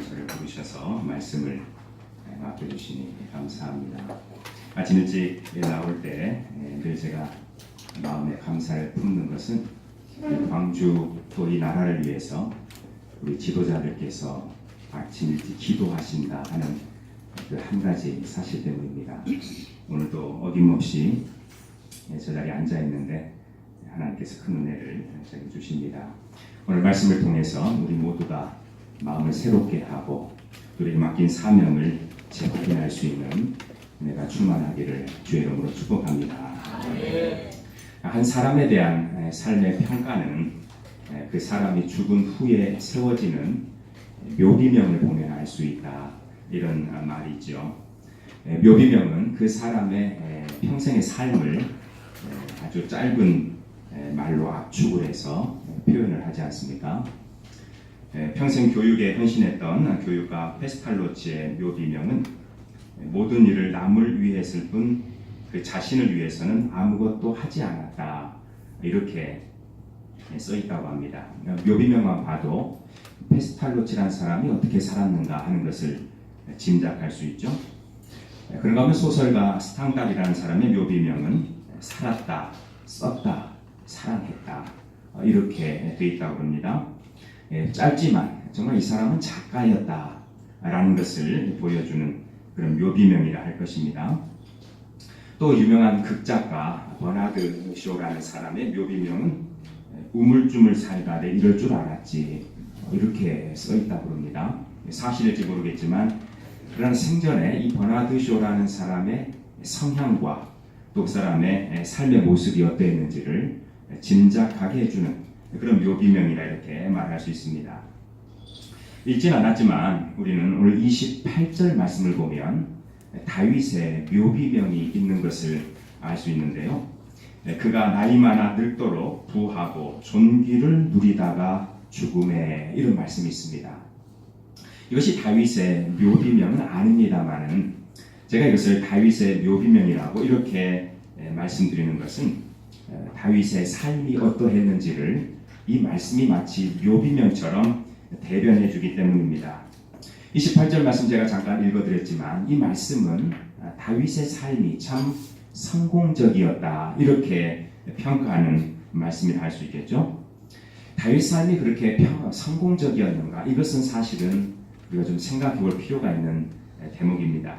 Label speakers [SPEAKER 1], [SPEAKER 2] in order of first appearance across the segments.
[SPEAKER 1] 저를 부르셔서 말씀을 맡겨주시니 감사합니다. 아침 일찍 나올 때 늘 제가 마음에 감사를 품는 것은 광주 또 이 나라를 위해서 우리 지도자들께서 아침 일찍 기도하신다 하는 그 한 가지 사실 때문입니다. 오늘도 어김없이 저 자리에 앉아 있는데 하나님께서 큰 은혜를 저에게 주십니다. 오늘 말씀을 통해서 우리 모두가 마음을 새롭게 하고 우리에게 맡긴 사명을 재확인할 수 있는 은혜가 충만하기를 주의 이름으로 축복합니다. 한 사람에 대한 삶의 평가는 그 사람이 죽은 후에 세워지는 묘비명을 보면 알 수 있다, 이런 말이죠. 묘비명은 그 사람의 평생의 삶을 아주 짧은 말로 압축을 해서 표현을 하지 않습니까? 평생 교육에 헌신했던 교육가 페스탈로치의 묘비명은 모든 일을 남을 위해 했을 뿐 그 자신을 위해서는 아무것도 하지 않았다, 이렇게 써 있다고 합니다. 묘비명만 봐도 페스탈로치라는 사람이 어떻게 살았는가 하는 것을 짐작할 수 있죠. 그런가 하면 소설가 스탕달이라는 사람의 묘비명은 살았다, 썼다, 사랑했다, 이렇게 되어 있다고 합니다. 짧지만 정말 이 사람은 작가였다 라는 것을 보여주는 그런 묘비명이라 할 것입니다. 또 유명한 극작가 버나드 쇼라는 사람의 묘비명은 우물쭈물 살다 내 이럴 줄 알았지, 이렇게 써 있다고 합니다. 사실일지 모르겠지만 그런 생전에 이 버나드 쇼라는 사람의 성향과 또 그 사람의 삶의 모습이 어떠했는지를 짐작하게 해주는 그런 묘비명이라 이렇게 말할 수 있습니다. 읽진 않았지만 우리는 오늘 28절 말씀을 보면 다윗의 묘비명이 있는 것을 알 수 있는데요. 그가 나이 많아 늙도록 부하고 존귀를 누리다가 죽음에, 이런 말씀이 있습니다. 이것이 다윗의 묘비명은 아닙니다만은 제가 이것을 다윗의 묘비명이라고 이렇게 말씀드리는 것은 다윗의 삶이 어떠했는지를 이 말씀이 마치 묘비명처럼 대변해 주기 때문입니다. 28절 말씀 제가 잠깐 읽어드렸지만 이 말씀은 다윗의 삶이 참 성공적이었다, 이렇게 평가하는 말씀이라 할 수 있겠죠. 다윗 삶이 그렇게 성공적이었는가, 이것은 사실은 우리가 좀 생각해 볼 필요가 있는 대목입니다.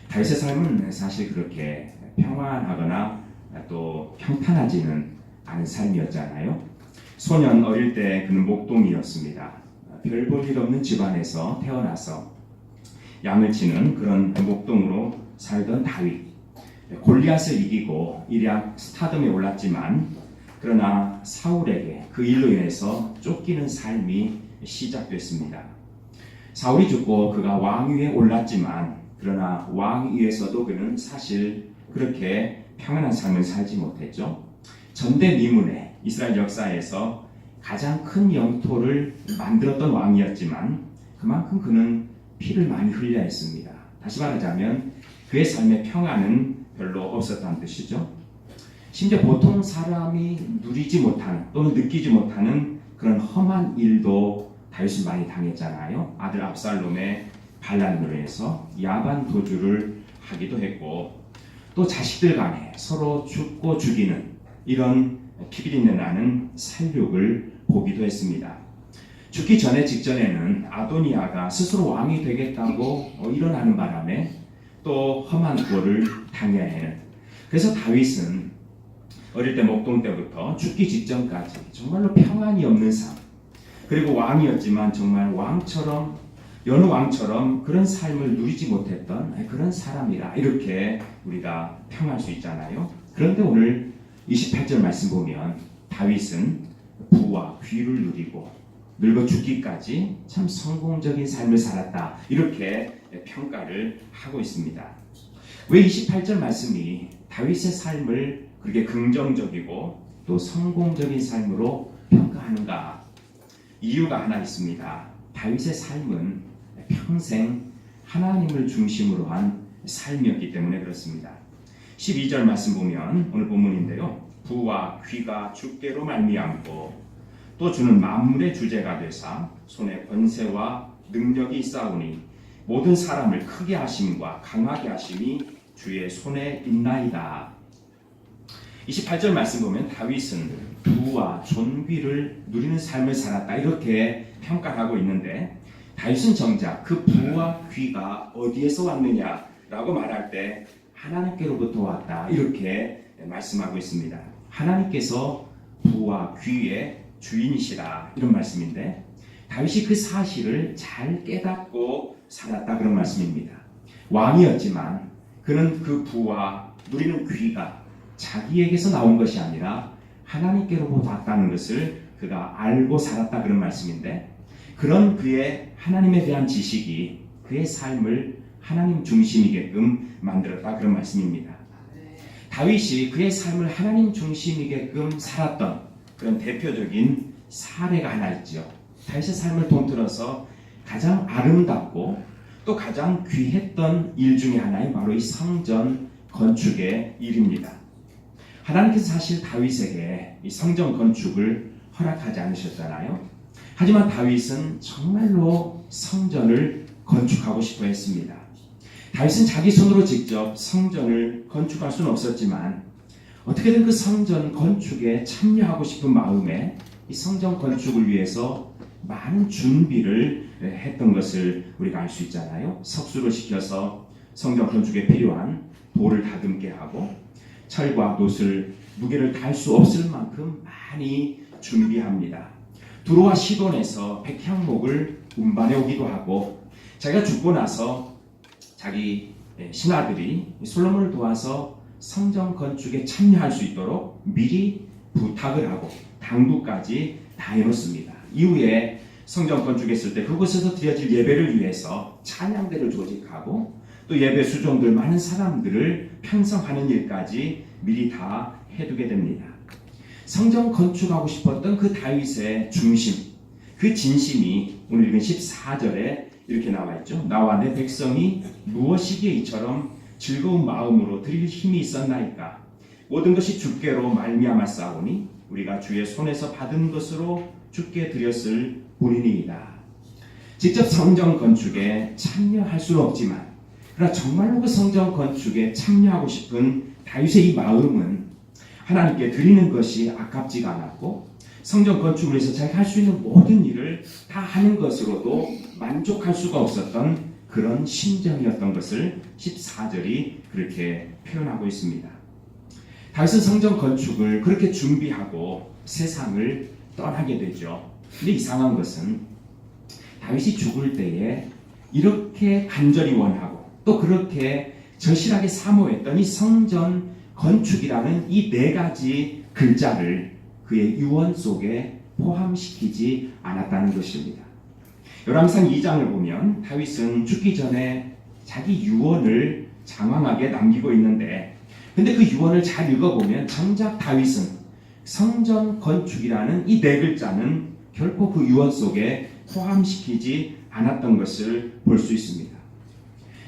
[SPEAKER 1] 다윗의 삶은 사실 그렇게 평안하거나 또 평탄하지는 않은 삶이었잖아요. 소년 어릴 때 그는 목동이었습니다. 별 볼 일 없는 집안에서 태어나서 양을 치는 그런 목동으로 살던 다윗, 골리앗을 이기고 일약 스타덤에 올랐지만 그러나 사울에게 그 일로 인해서 쫓기는 삶이 시작됐습니다. 사울이 죽고 그가 왕위에 올랐지만 그러나 왕위에서도 그는 사실 그렇게 평안한 삶을 살지 못했죠. 전대미문의 이스라엘 역사에서 가장 큰 영토를 만들었던 왕이었지만 그만큼 그는 피를 많이 흘려야 했습니다. 다시 말하자면 그의 삶의 평안은 별로 없었다는 뜻이죠. 심지어 보통 사람이 누리지 못하는 또는 느끼지 못하는 그런 험한 일도 다윗은 많이 당했잖아요. 아들 압살롬의 반란으로 해서 야반 도주를 하기도 했고, 또 자식들 간에 서로 죽고 죽이는 이런 피비린내 나는 살육을 보기도 했습니다. 죽기 전에 직전에는 아도니아가 스스로 왕이 되겠다고 일어나는 바람에 또 험한 고를 당해야 하는, 그래서 다윗은 어릴 때 목동 때부터 죽기 직전까지 정말로 평안이 없는 삶, 그리고 왕이었지만 정말 왕처럼, 여느 왕처럼 그런 삶을 누리지 못했던 그런 사람이라 이렇게 우리가 평할 수 있잖아요. 그런데 오늘 28절 말씀 보면 다윗은 부와 귀를 누리고 늙어 죽기까지 참 성공적인 삶을 살았다, 이렇게 평가를 하고 있습니다. 왜 28절 말씀이 다윗의 삶을 그렇게 긍정적이고 또 성공적인 삶으로 평가하는가? 이유가 하나 있습니다. 다윗의 삶은 평생 하나님을 중심으로 한 삶이었기 때문에 그렇습니다. 12절 말씀 보면 오늘 본문인데요. 부와 귀가 주께로 말미암고 또 주는 만물의 주제가 되사 손에 권세와 능력이 있사오니 모든 사람을 크게 하심과 강하게 하심이 주의 손에 있나이다. 28절 말씀 보면 다윗은 부와 존귀를 누리는 삶을 살았다 이렇게 평가하고 있는데, 다윗은 정작 그 부와 귀가 어디에서 왔느냐라고 말할 때 하나님께로부터 왔다 이렇게 말씀하고 있습니다. 하나님께서 부와 귀의 주인이시라 이런 말씀인데, 다윗이 그 사실을 잘 깨닫고 살았다 그런 말씀입니다. 왕이었지만 그는 그 부와 누리는 귀가 자기에게서 나온 것이 아니라 하나님께로부터 왔다는 것을 그가 알고 살았다 그런 말씀인데, 그런 그의 하나님에 대한 지식이 그의 삶을 하나님 중심이게끔 만들었다 그런 말씀입니다. 다윗이 그의 삶을 하나님 중심이게끔 살았던 그런 대표적인 사례가 하나 있죠. 다윗의 삶을 통틀어서 가장 아름답고 또 가장 귀했던 일 중에 하나인 바로 이 성전 건축의 일입니다. 하나님께서 사실 다윗에게 이 성전 건축을 허락하지 않으셨잖아요. 하지만 다윗은 정말로 성전을 건축하고 싶어 했습니다. 다윗은 자기 손으로 직접 성전을 건축할 수는 없었지만 어떻게든 그 성전 건축에 참여하고 싶은 마음에 이 성전 건축을 위해서 많은 준비를 했던 것을 우리가 알 수 있잖아요. 석수를 시켜서 성전 건축에 필요한 돌을 다듬게 하고 철과 돛을 무게를 달 수 없을 만큼 많이 준비합니다. 두로와 시돈에서 백향목을 운반해 오기도 하고, 자기가 죽고 나서 자기 신하들이 솔로몬을 도와서 성전 건축에 참여할 수 있도록 미리 부탁을 하고 당부까지 다 해놓습니다. 이후에 성전 건축했을 때 그곳에서 드려질 예배를 위해서 찬양대를 조직하고 또 예배 수종들 많은 사람들을 편성하는 일까지 미리 다 해두게 됩니다. 성전 건축하고 싶었던 그 다윗의 중심, 그 진심이 오늘 읽은 14절에 이렇게 나와 있죠. 나와 내 백성이 무엇이기에 이처럼 즐거운 마음으로 드릴 힘이 있었나이까. 모든 것이 주께로 말미암았사오니 우리가 주의 손에서 받은 것으로 주께 드렸을 뿐이니이다. 직접 성전 건축에 참여할 수는 없지만, 그러나 정말로 그 성전 건축에 참여하고 싶은 다윗의 이 마음은 하나님께 드리는 것이 아깝지가 않았고, 성전 건축을 위해서 자기가 할 수 있는 모든 일을 다 하는 것으로도 만족할 수가 없었던 그런 심정이었던 것을 14절이 그렇게 표현하고 있습니다. 다윗은 성전 건축을 그렇게 준비하고 세상을 떠나게 되죠. 근데 이상한 것은 다윗이 죽을 때에 이렇게 간절히 원하고 또 그렇게 절실하게 사모했던 이 성전 건축이라는 이 네 가지 글자를 그의 유언 속에 포함시키지 않았다는 것입니다. 열왕기상 2장을 보면 다윗은 죽기 전에 자기 유언을 장황하게 남기고 있는데, 근데 그 유언을 잘 읽어보면 정작 다윗은 성전 건축이라는 이 네 글자는 결코 그 유언 속에 포함시키지 않았던 것을 볼 수 있습니다.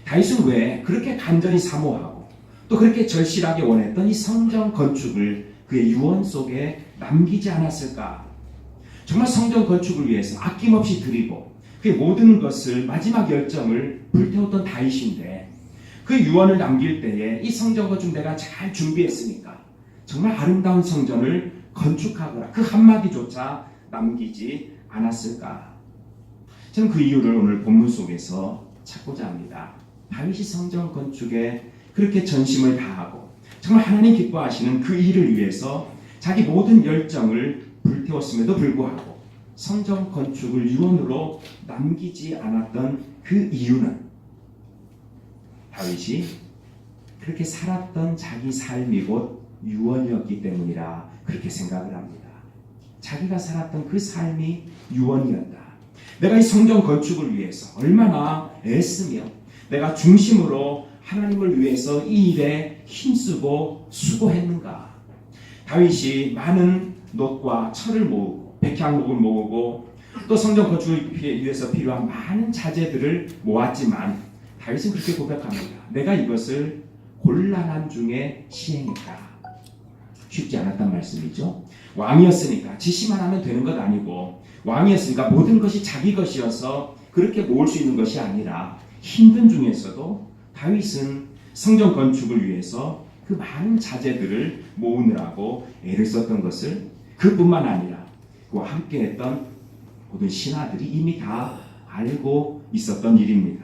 [SPEAKER 1] 다윗은 왜 그렇게 간절히 사모하고 또 그렇게 절실하게 원했던 이 성전 건축을 그의 유언 속에 남기지 않았을까? 정말 성전 건축을 위해서 아낌없이 드리고 그의 모든 것을, 마지막 열정을 불태웠던 다윗인데, 그 유언을 남길 때에 이 성전 건축 내가 잘 준비했으니까 정말 아름다운 성전을 건축하거라, 그 한마디조차 남기지 않았을까? 저는 그 이유를 오늘 본문 속에서 찾고자 합니다. 다윗이 성전 건축에 그렇게 전심을 다하고 정말 하나님 기뻐하시는 그 일을 위해서 자기 모든 열정을 불태웠음에도 불구하고 성전 건축을 유언으로 남기지 않았던 그 이유는 다윗이 그렇게 살았던 자기 삶이 곧 유언이었기 때문이라 그렇게 생각을 합니다. 자기가 살았던 그 삶이 유언이었다. 내가 이 성전 건축을 위해서 얼마나 애쓰며 내가 중심으로 하나님을 위해서 이 일에 힘쓰고 수고했는가. 다윗이 많은 놋과 철을 모으고 백향목을 모으고 또 성전 건축을 위해서 필요한 많은 자재들을 모았지만 다윗은 그렇게 고백합니다. 내가 이것을 곤란한 중에 시행했다. 쉽지 않았단 말씀이죠. 왕이었으니까 지시만 하면 되는 것 아니고, 왕이었으니까 모든 것이 자기 것이어서 그렇게 모을 수 있는 것이 아니라 힘든 중에서도 다윗은 성전 건축을 위해서 그 많은 자재들을 모으느라고 애를 썼던 것을 그뿐만 아니라 그와 함께했던 모든 신하들이 이미 다 알고 있었던 일입니다.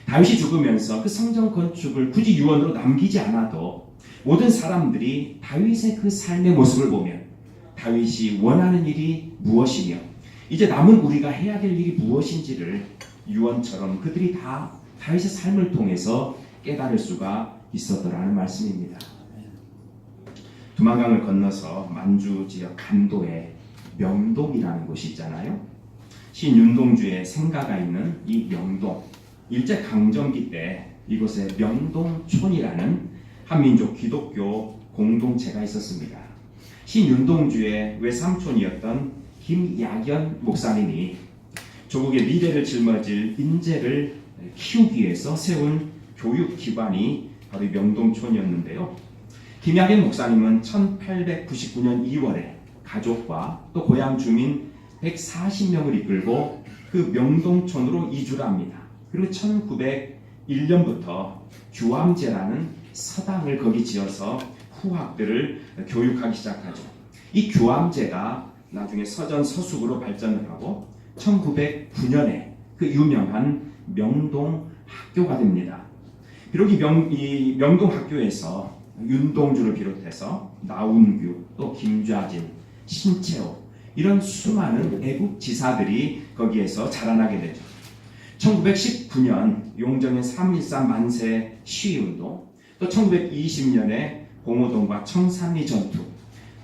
[SPEAKER 1] 다윗이 죽으면서 그 성전 건축을 굳이 유언으로 남기지 않아도 모든 사람들이 다윗의 그 삶의 모습을 보면 다윗이 원하는 일이 무엇이며 이제 남은 우리가 해야 될 일이 무엇인지를 유언처럼 그들이 다 다윗의 삶을 통해서 깨달을 수가 있었더라는 말씀입니다. 두만강을 건너서 만주 지역 간도에 명동이라는 곳이 있잖아요. 신윤동주의 생가가 있는 이 명동, 일제강점기 때 이곳에 명동촌이라는 한민족 기독교 공동체가 있었습니다. 신윤동주의 외삼촌이었던 김야견 목사님이 조국의 미래를 짊어질 인재를 키우기 위해서 세운 교육기관이 바로 이 명동촌이었는데요. 김야견 목사님은 1899년 2월에 가족과 또 고향 주민 140명을 이끌고 그 명동촌으로 이주를 합니다. 그리고 1901년부터 규암제라는 서당을 거기 지어서 후학들을 교육하기 시작하죠. 이 규암제가 나중에 서전 서숙으로 발전을 하고 1909년에 그 유명한 명동 학교가 됩니다. 비록 이 명동 학교에서 윤동주를 비롯해서 나운규, 또 김좌진, 신채호 이런 수많은 애국 지사들이 거기에서 자라나게 되죠. 1919년 용정의 3.13 만세 시위운동, 또 1920년에 봉오동과 청산리 전투,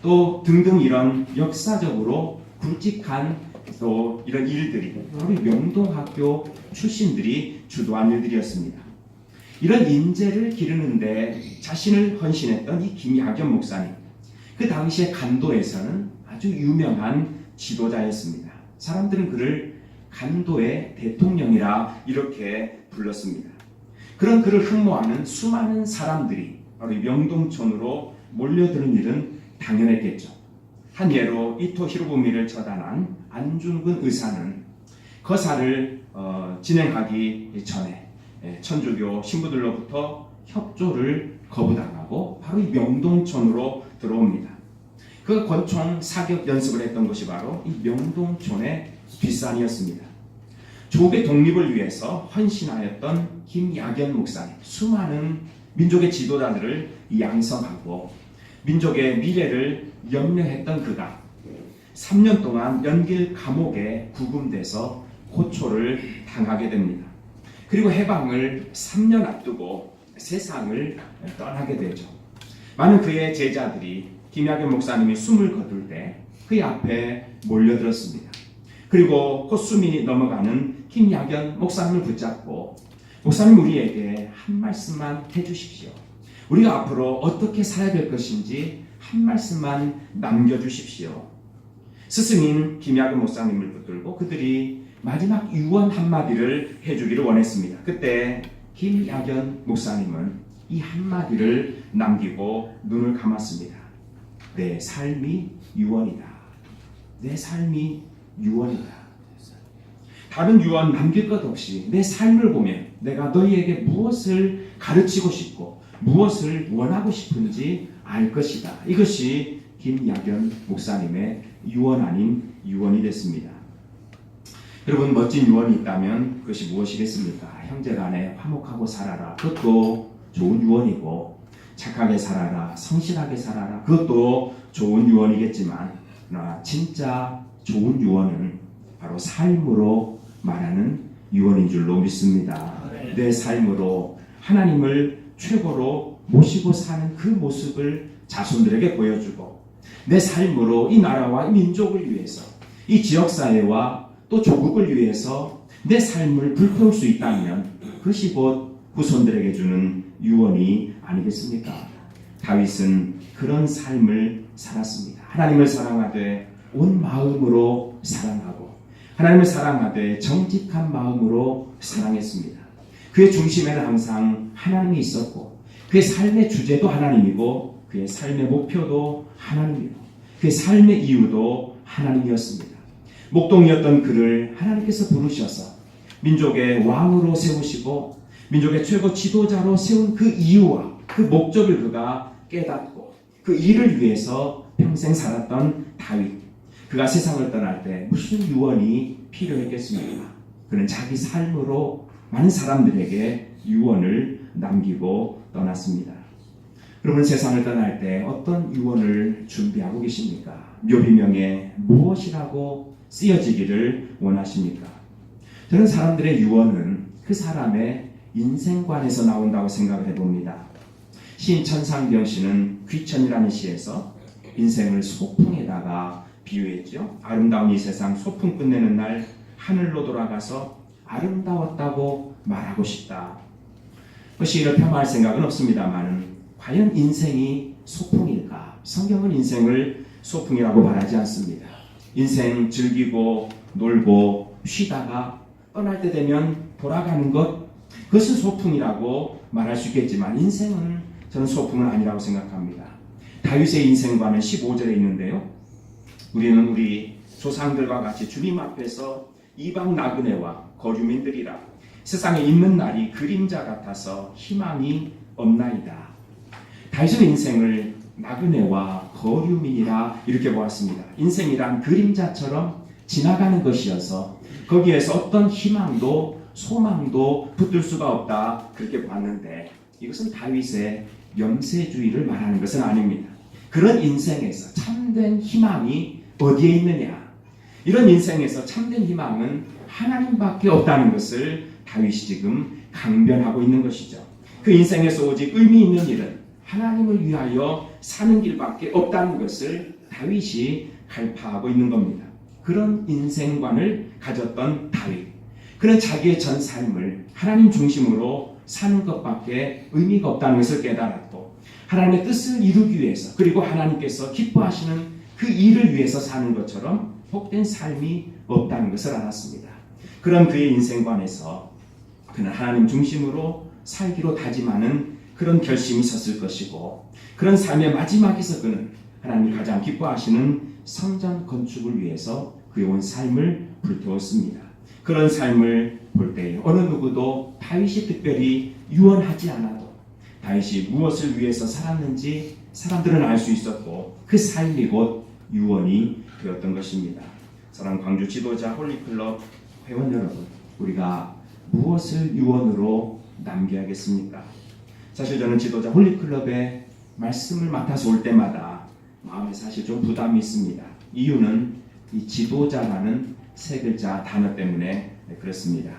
[SPEAKER 1] 또 등등 이런 역사적으로 굵직한 또 이런 일들이 우리 명동학교 출신들이 주도한 일들이었습니다. 이런 인재를 기르는데 자신을 헌신했던 이 김야견 목사님, 그 당시에 간도에서는 아주 유명한 지도자였습니다. 사람들은 그를 간도의 대통령이라 이렇게 불렀습니다. 그런 그를 흠모하는 수많은 사람들이 바로 명동촌으로 몰려드는 일은 당연했겠죠. 한 예로 이토 히로부미를 처단한 안중근 의사는 거사를 진행하기 전에 천주교 신부들로부터 협조를 거부당하고 바로 이 명동촌으로 들어옵니다. 그 권총 사격 연습을 했던 곳이 바로 이 명동촌의 뒷산이었습니다. 조국의 독립을 위해서 헌신하였던 김야견 목사님, 수많은 민족의 지도자들을 양성하고 민족의 미래를 염려했던 그가 3년 동안 연길 감옥에 구금돼서 고초를 당하게 됩니다. 그리고 해방을 3년 앞두고 세상을 떠나게 되죠. 많은 그의 제자들이 김야견 목사님이 숨을 거둘 때 그의 앞에 몰려들었습니다. 그리고 곧 숨이 넘어가는 김야견 목사님을 붙잡고 목사님 우리에게 한 말씀만 해주십시오. 우리가 앞으로 어떻게 살아야 될 것인지 한 말씀만 남겨주십시오. 스승인 김야견 목사님을 붙들고 그들이 마지막 유언 한마디를 해주기를 원했습니다. 그때 김야견 목사님은 이 한마디를 남기고 눈을 감았습니다. 내 삶이 유언이다. 내 삶이 유언이다. 다른 유언 남길 것 없이 내 삶을 보면 내가 너희에게 무엇을 가르치고 싶고 무엇을 원하고 싶은지 알 것이다. 이것이 김야견 목사님의 유언 아닌 유언이 됐습니다. 여러분, 멋진 유언이 있다면 그것이 무엇이겠습니까? 형제간에 화목하고 살아라. 그것도 좋은 유언이고, 착하게 살아라, 성실하게 살아라. 그것도 좋은 유언이겠지만, 그러나 진짜 좋은 유언은 바로 삶으로 말하는 유언인 줄로 믿습니다. 내 삶으로 하나님을 최고로 모시고 사는 그 모습을 자손들에게 보여주고, 내 삶으로 이 나라와 이 민족을 위해서, 이 지역사회와 또 조국을 위해서 내 삶을 불태울 수 있다면 그것이 곧 후손들에게 주는 유언이 아니겠습니까? 다윗은 그런 삶을 살았습니다. 하나님을 사랑하되 온 마음으로 사랑하고 하나님을 사랑하되 정직한 마음으로 사랑했습니다. 그의 중심에는 항상 하나님이 있었고 그의 삶의 주제도 하나님이고 그의 삶의 목표도 하나님이고 그의 삶의 이유도 하나님이었습니다. 목동이었던 그를 하나님께서 부르셔서 민족의 왕으로 세우시고 민족의 최고 지도자로 세운 그 이유와 그 목적을 그가 깨닫고 그 일을 위해서 평생 살았던 다윗, 그가 세상을 떠날 때 무슨 유언이 필요했겠습니까? 그는 자기 삶으로 많은 사람들에게 유언을 남기고 떠났습니다. 여러분, 세상을 떠날 때 어떤 유언을 준비하고 계십니까? 묘비명에 무엇이라고 쓰여지기를 원하십니까? 저는 사람들의 유언은 그 사람의 인생관에서 나온다고 생각을 해봅니다. 시인 천상병 씨는 귀천이라는 시에서 인생을 소풍에다가 비유했죠. 아름다운 이 세상 소풍 끝내는 날 하늘로 돌아가서 아름다웠다고 말하고 싶다. 그 시인을 폄하할 생각은 없습니다만 과연 인생이 소풍일까? 성경은 인생을 소풍이라고 말하지 않습니다. 인생 즐기고 놀고 쉬다가 떠날 때 되면 돌아가는 것, 그것은 소풍이라고 말할 수 있겠지만 인생은 저는 소풍은 아니라고 생각합니다. 다윗의 인생관은 15절에 있는데요. 우리는 우리 조상들과 같이 주님 앞에서 이방 나그네와 거류민들이라 세상에 있는 날이 그림자 같아서 희망이 없나이다. 다윗은 인생을 나그네와 거류민이라 이렇게 보았습니다. 인생이란 그림자처럼 지나가는 것이어서 거기에서 어떤 희망도 소망도 붙들 수가 없다, 그렇게 봤는데 이것은 다윗의 염세주의를 말하는 것은 아닙니다. 그런 인생에서 참된 희망이 어디에 있느냐? 이런 인생에서 참된 희망은 하나님밖에 없다는 것을 다윗이 지금 강변하고 있는 것이죠. 그 인생에서 오직 의미 있는 일은 하나님을 위하여 사는 길밖에 없다는 것을 다윗이 갈파하고 있는 겁니다. 그런 인생관을 가졌던 다윗, 그는 자기의 전 삶을 하나님 중심으로 사는 것밖에 의미가 없다는 것을 깨달았고 하나님의 뜻을 이루기 위해서, 그리고 하나님께서 기뻐하시는 그 일을 위해서 사는 것처럼 복된 삶이 없다는 것을 알았습니다. 그런 그의 인생관에서 그는 하나님 중심으로 살기로 다짐하는 그런 결심이 섰을 것이고, 그런 삶의 마지막에서 그는 하나님이 가장 기뻐하시는 성전 건축을 위해서 그의 온 삶을 불태웠습니다. 그런 삶을 볼 때 어느 누구도 다윗이 특별히 유언하지 않아도 다윗이 무엇을 위해서 살았는지 사람들은 알 수 있었고 그 삶이 곧 유언이 되었던 것입니다. 사랑하는 광주 지도자 홀리클럽 회원 여러분, 우리가 무엇을 유언으로 남겨야겠습니까? 사실 저는 지도자 홀리클럽의 말씀을 맡아서 올 때마다 마음에 사실 좀 부담이 있습니다. 이유는 이 지도자라는 세 글자 단어 때문에 그렇습니다.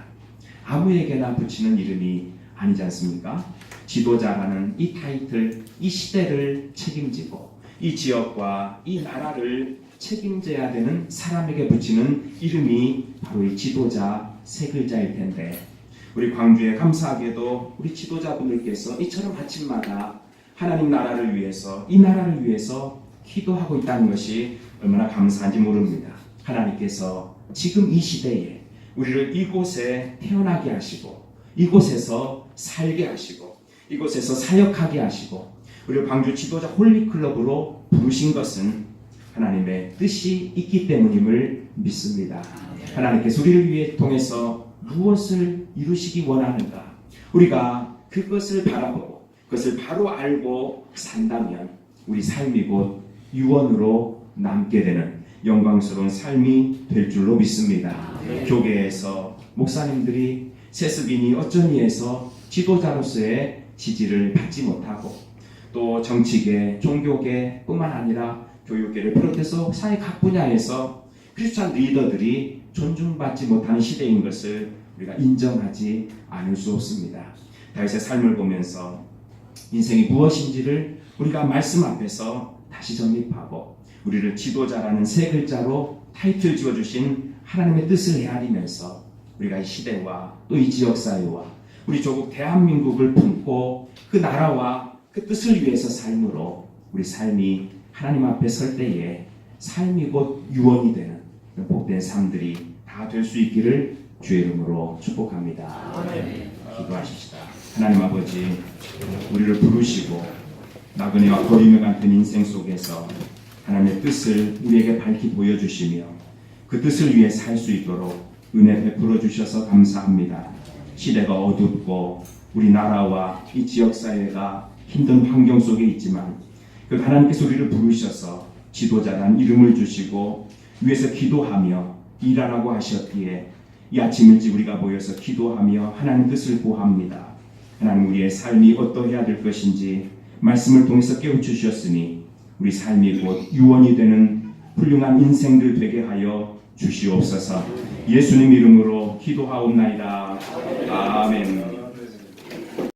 [SPEAKER 1] 아무에게나 붙이는 이름이 아니지 않습니까? 지도자라는 이 타이틀, 이 시대를 책임지고 이 지역과 이 나라를 책임져야 되는 사람에게 붙이는 이름이 바로 이 지도자 세 글자일 텐데, 우리 광주에 감사하게도 우리 지도자분들께서 이처럼 아침마다 하나님 나라를 위해서, 이 나라를 위해서 기도하고 있다는 것이 얼마나 감사한지 모릅니다. 하나님께서 지금 이 시대에 우리를 이곳에 태어나게 하시고 이곳에서 살게 하시고 이곳에서 사역하게 하시고 우리를 광주 지도자 홀리클럽으로 부르신 것은 하나님의 뜻이 있기 때문임을 믿습니다. 하나님께서 우리를 위해 통해서 무엇을 이루시기 원하는가, 우리가 그것을 바라보고 그것을 바로 알고 산다면 우리 삶이 곧 유언으로 남게 되는 영광스러운 삶이 될 줄로 믿습니다. 교계에서 목사님들이 세습이니 어쩌니 해서 지도자로서의 지지를 받지 못하고 또 정치계, 종교계 뿐만 아니라 교육계를 비롯해서 사회 각 분야에서 크리스찬 리더들이 존중받지 못하는 시대인 것을 우리가 인정하지 않을 수 없습니다. 다윗의 삶을 보면서 인생이 무엇인지를 우리가 말씀 앞에서 다시 정립하고 우리를 지도자라는 세 글자로 타이틀 지어주신 하나님의 뜻을 헤아리면서 우리가 이 시대와 또 이 지역사회와 우리 조국 대한민국을 품고 그 나라와 그 뜻을 위해서 삶으로 우리 삶이 하나님 앞에 설 때에 삶이 곧 유언이 되는 복된 삶들이 다 될 수 있기를 주의 이름으로 축복합니다. 기도하십시다. 하나님 아버지, 우리를 부르시고 나그네와 거리며 같은 인생 속에서 하나님의 뜻을 우리에게 밝히 보여주시며 그 뜻을 위해 살 수 있도록 은혜 베풀어 주셔서 감사합니다. 시대가 어둡고 우리나라와 이 지역사회가 힘든 환경 속에 있지만 그 하나님께서 우리를 부르셔서 지도자라는 이름을 주시고 위에서 기도하며 일하라고 하셨기에 이 아침 일찍 우리가 모여서 기도하며 하나님 뜻을 구합니다. 하나님, 우리의 삶이 어떠해야 될 것인지 말씀을 통해서 깨우치셨으니 우리 삶이 곧 유언이 되는 훌륭한 인생들 되게 하여 주시옵소서. 예수님 이름으로 기도하옵나이다. 아멘.